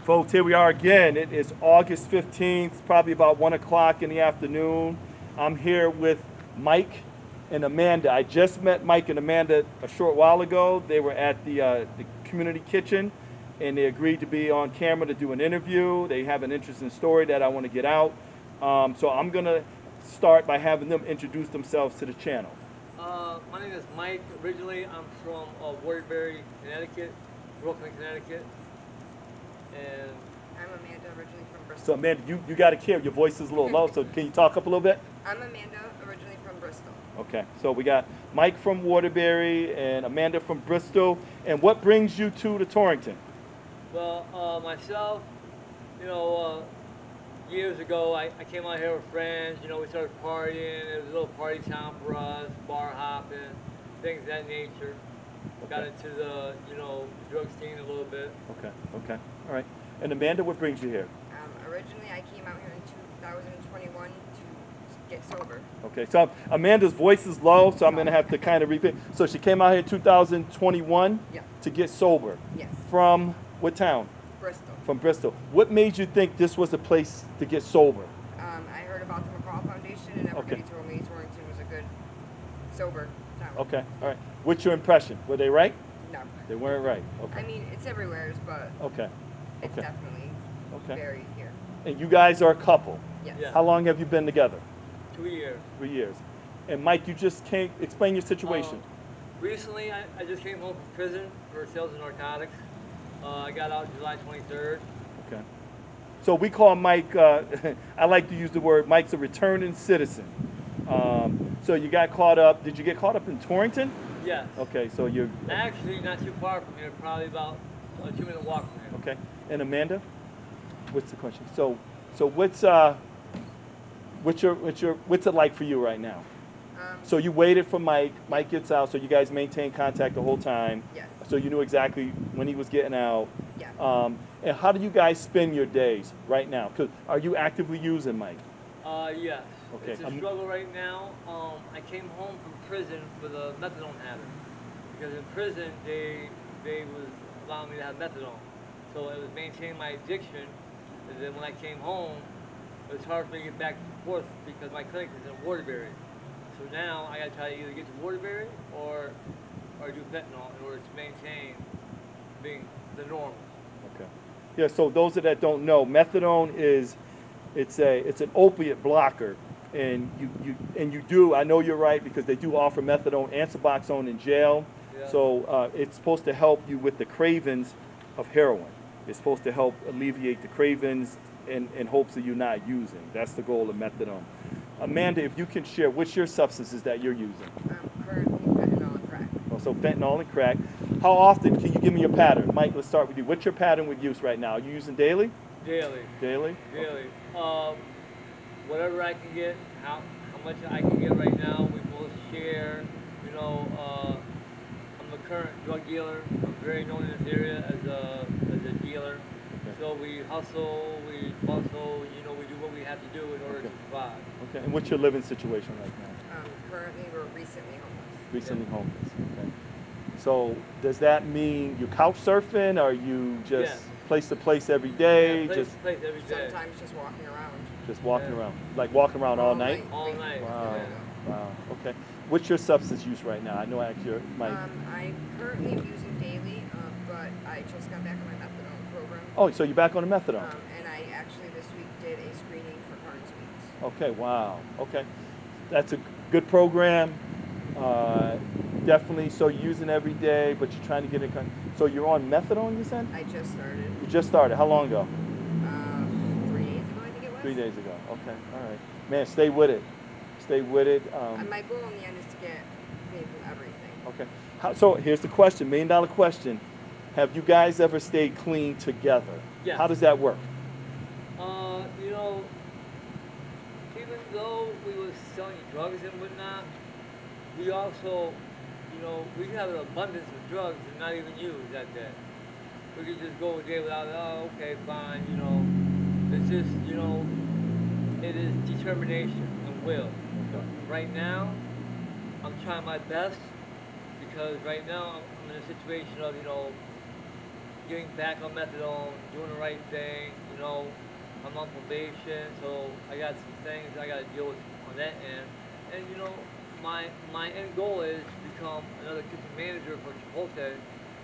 Folks, here we are again. It is August 15th, probably about 1 o'clock in the afternoon. I'm here with Mike and Amanda. I just met Mike and Amanda a short while ago. They were at the community kitchen and they agreed to be on camera to do an interview. They have an interesting story that I want to get out. So I'm going to start by having them introduce themselves to the channel. My name is Mike. Originally, I'm from Waterbury, Connecticut, Brooklyn, Connecticut. And I'm Amanda, originally from Bristol. So Amanda, you got to care. Your voice is a little low, so can you talk up a little bit? I'm Amanda, originally from Bristol. Okay, so we got Mike from Waterbury and Amanda from Bristol. And what brings you to the Torrington? well, myself, years ago, I came out here with friends. We started partying. It was a little party town for us, bar hopping, things of that nature. Got Okay. into the, drug scene a little bit. Okay, all right. And Amanda, what brings you here? Originally, I came out here in 2021 to get sober. Okay, so Amanda's voice is low, so I'm going to have to kind of repeat. So she came out here in 2021 Yeah. to get sober. Yes. From what town? Bristol. From Bristol. What made you think this was a place to get sober? I heard about the McCall Foundation, and everybody Okay. told me Torrington was a good sober town. Okay, all right. What's your impression? Were they right? No. They weren't right. Okay. I mean, it's everywhere, but Okay. it's Okay. definitely Okay. very here. And you guys are a couple. Yes. Yeah. How long have you been together? 2 years. 3 years. And Mike, you just can't explain your situation. Recently, I just came home from prison for sales of narcotics. I got out July 23rd. Okay. So we call Mike, I like to use the word, Mike's a returning citizen. So you got caught up, did you get caught up in Torrington? Yes. Okay, so you're, Actually, not too far from here, probably about a 2-minute walk from here. okay. And Amanda, what's the question? So what's it like for you right now? So you waited for Mike gets out, so you guys maintained contact the whole time. Yes. So you knew exactly when he was getting out. Yeah. And how do you guys spend your days right now? 'Cause are you actively using, Mike? Yes. Okay. It's a struggle right now. I came home from prison with a methadone habit because in prison they was allowing me to have methadone, so it was maintaining my addiction. And then when I came home, it was hard for me to get back and forth because my clinic is in Waterbury. So now I got to try to either get to Waterbury or do fentanyl in order to maintain being the normal. Okay. Yeah, so those that don't know, methadone is it's an opiate blocker, and you do, I know you're right, because they do offer methadone and Suboxone in jail. Yeah. So it's supposed to help you with the cravings of heroin. It's supposed to help alleviate the cravings in hopes of you not using. That's the goal of methadone. Amanda, if you can share, what's your substances that you're using? Currently fentanyl and crack. Oh, so fentanyl and crack. How often, can you give me your pattern? Mike, let's start with you. What's your pattern with use right now? Are you using daily? Daily. Daily? Daily. Whatever I can get, how much I can get right now, we both share. I'm a current drug dealer. I'm very known in this area as a dealer. Okay. So we hustle, we bustle, we do what we have to do in order to survive. Okay, and what's your living situation right now? Currently, we're recently homeless. Recently homeless. Okay. So does that mean you couch surfing, or you just Yes. place to place every day? Yeah, place just to place every day. Sometimes just walking around. walking Yeah. around, like walking around all night? All night. Wow. Yeah. Wow. Okay. What's your substance use right now? I know I asked you, Mike. I currently am using daily, but I just got back on my methadone program. Oh, so you're back on the methadone? And I actually this week did a screening for Parkinson's. Okay. Wow. Okay. That's a good program. Definitely. So you're using every day, but you're trying to get in. So you're on methadone, you said? I just started You just started. How long ago? 3 days ago, I think it was. 3 days ago. Okay. All right. Man, stay with it. Stay with it. My goal in the end is to get clean from everything. Okay. So here's the question, $1 million question. Have you guys ever stayed clean together? Yes. How does that work? Even though we was selling drugs and whatnot, we also, we have an abundance of drugs and not even use that day. We could just go a day without, oh, okay, fine, It's just, it is determination and will. Okay. Right now, I'm trying my best because right now I'm in a situation of, getting back on methadone, doing the right thing. You know, I'm on probation, so I got some things I got to deal with on that end. And you know, my end goal is to become another kitchen manager for Chipotle,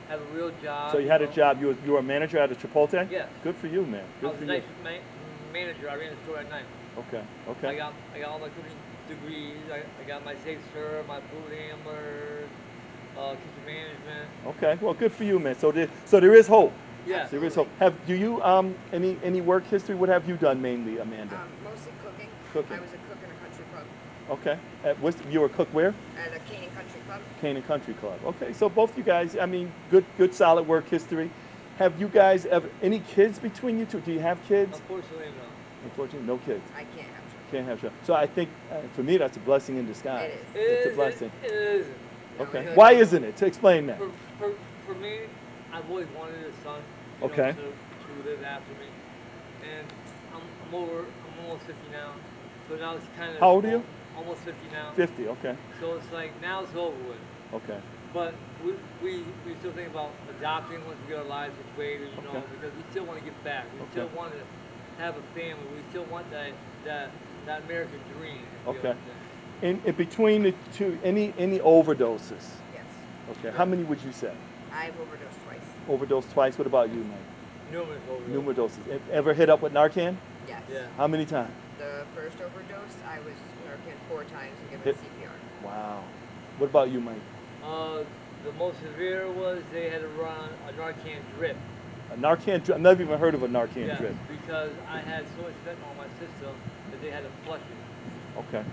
have a real job. So you had a job. You were a manager at a Chipotle. Yeah. Good for you, man. I Good was for a you. night manager. I ran the store at night. Okay. I Okay. got all my cooking degrees. I got my safe serve, my food handlers, kitchen management. Okay. Well, good for you, man. So there is hope. Yeah. There is hope. Do you any work history? What have you done mainly, Amanda? Mostly cooking. Cooking. I was a cook in a country club. Okay. You were a cook where? At a Canaan Country Club. Canaan Country Club. Okay. So both you guys, I mean, good solid work history. Have you guys ever any kids between you two? Do you have kids? Unfortunately, no. Unfortunately, no kids. I can't have children. Can't have children. So I think for me that's a blessing in disguise. It is. It's a blessing. It isn't. No, Okay. it really Why isn't. isn't it? To explain that. For me, I've always wanted a son. You Okay. know, to live after me, and I'm almost 50 now, so now it's kind of. How old are you? Almost 50 now. 50. Okay. So it's like now it's over with. Okay. But we still think about adopting once we get our lives situated, you know, Okay. because we still want to give back. We Okay. still want to have a family. We still want that American dream. if you Okay. understand. In between the two, any overdoses? Yes. Okay. How many would you say? I've overdosed twice. Overdosed twice. What about you, Mike? Numerous overdoses. Numerous doses. Ever hit up with Narcan? Yes. Yeah. How many times? The first overdose, I was Narcan 4 times and given Hit- CPR. Wow. What about you, Mike? The most severe was they had to run a Narcan drip. A Narcan drip? I've never even heard of a Narcan Yeah, drip. because I had so much fentanyl in my system that they had to flush it. Okay.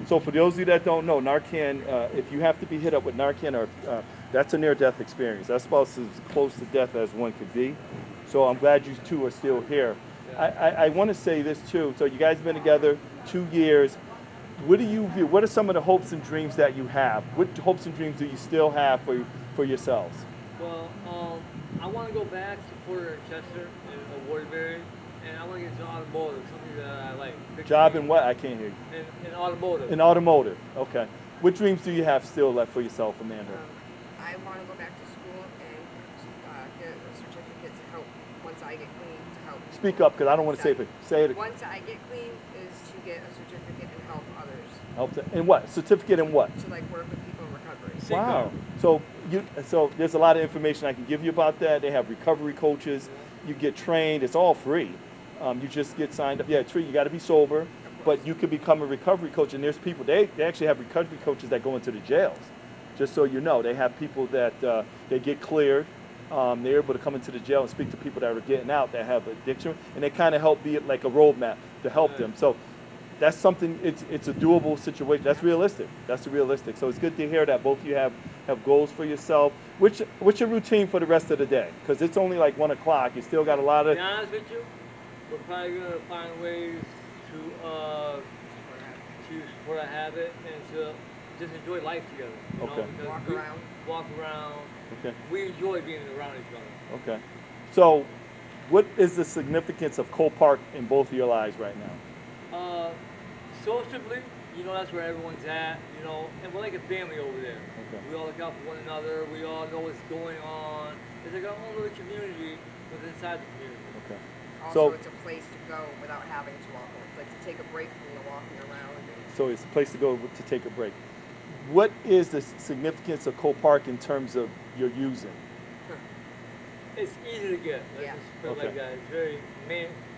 So for those of you that don't know, Narcan, if you have to be hit up with Narcan, or that's a near-death experience. That's about as close to death as one could be. So I'm glad you two are still here. I want to say this too. So you guys have been together 2 years. What do you view? What are some of the hopes and dreams that you have? What hopes and dreams do you still have for yourselves? Well, I want to go back to Porter and Chester and Waterbury, and I want to get into automotive, something that I like. Job in what? I can't hear you. In automotive. In automotive. Okay. What dreams do you have still left for yourself, Amanda? I want to go back to school and get a certificate to help once I get clean to help. Speak up, because I don't want to say it. Say it. Once I get clean is to get a certificate and help others. Help in what? Certificate in what? To like work with people in recovery. Wow. So there's a lot of information I can give you about that. They have recovery coaches. You get trained. It's all free. You just get signed up. Yeah, it's free. You got to be sober, but you could become a recovery coach. And there's people. They actually have recovery coaches that go into the jails. Just so you know, they have people that they get cleared. They're able to come into the jail and speak to people that are getting out that have addiction, and they kind of help be like a roadmap to help them. So that's something. It's a doable situation. That's realistic. That's realistic. So it's good to hear that both of you have goals for yourself. What's your routine for the rest of the day? Because it's only like 1 o'clock. You still got a lot To of. be honest with you, we're probably gonna find ways to support our habit and to just enjoy life together. You know, Okay. because walk around. Okay. We enjoy being around each other. Okay. So, what is the significance of Coe Park in both of your lives right now? Sociably, you know, that's where everyone's at, you know, and we're like a family over there. Okay. We all look out for one another. We all know what's going on. It's like our own little community within inside the community. Okay. Also, So- it's a place to go without having to walk. Like to take a break from the walking around. So it's a place to go to take a break. What is the significance of Coe Park in terms of your using? It's easy to get. Let's Yeah. just put it Okay. like that. It's very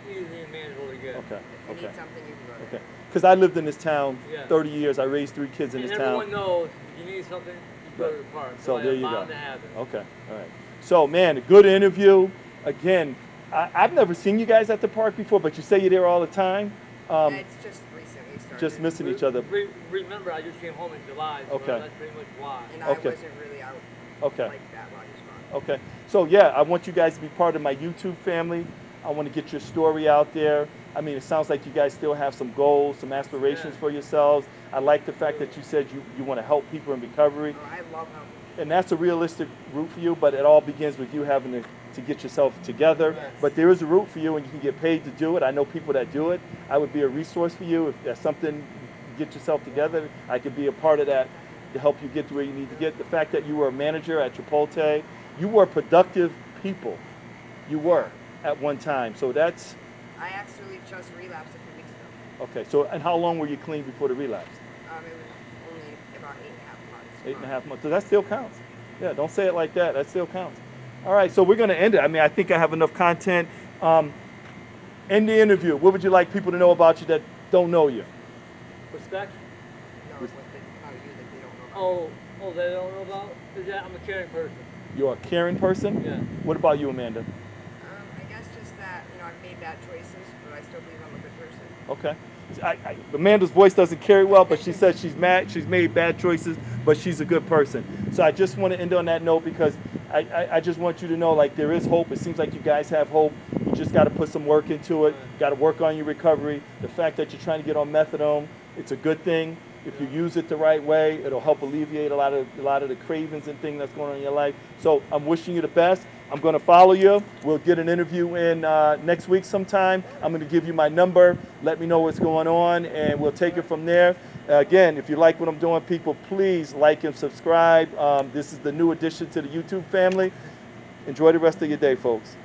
easy and manageable to get. Okay. If you Okay. need something, you can go there. Okay. Because I lived in this town Yeah. 30 years. I raised 3 kids in And this everyone town. knows if you need something, you go to the park. So there you go. Bound to have it. Okay. All right. So man, a good interview. Again, I've never seen you guys at the park before, but you say you're there all the time. It's just recently started. Just missing each other. Remember, I just came home in July, so Okay. that's pretty much why. And Okay. I wasn't really out Okay. like that while he was gone. Okay. So yeah, I want you guys to be part of my YouTube family. I want to get your story out there. I mean, it sounds like you guys still have some goals, some aspirations Yeah. for yourselves. I like the fact that you said you want to help people in recovery. Oh, I love helping. And that's a realistic route for you, but it all begins with you having to get yourself together. Yes. But there is a route for you, and you can get paid to do it. I know people that do it. I would be a resource for you. If that's something, you get yourself together, I could be a part of that to help you get to where you need to get. The fact that you were a manager at Chipotle, you were productive people. You were at one time. So that's I actually just relapsed a few weeks ago. okay. So and how long were you clean before the relapse? It was only about 8.5 months. 8.5 months. So that still counts. Yeah, don't say it like that. That still counts. All right, so we're going to end it. I mean, I think I have enough content. In the interview, what would you like people to know about you that don't know you? Respect. No, what they, about you that they don't know about. Oh, they don't know about? Is that I'm a caring person. You're a caring person? Yeah. What about you, Amanda? I guess just that, I've made bad choices, but I still believe I'm a good person. Okay. Amanda's voice doesn't carry well, but she says she's made bad choices, but she's a good person. So I just want to end on that note because I just want you to know, like, there is hope. It seems like you guys have hope. You just got to put some work into it. Got to work on your recovery. The fact that you're trying to get on methadone, it's a good thing. If you use it the right way, it'll help alleviate a lot of the cravings and things that's going on in your life. So I'm wishing you the best. I'm going to follow you. We'll get an interview in next week sometime. I'm going to give you my number. Let me know what's going on, and we'll take it from there. Again, if you like what I'm doing, people, please like and subscribe. This is the new addition to the YouTube family. Enjoy the rest of your day, folks.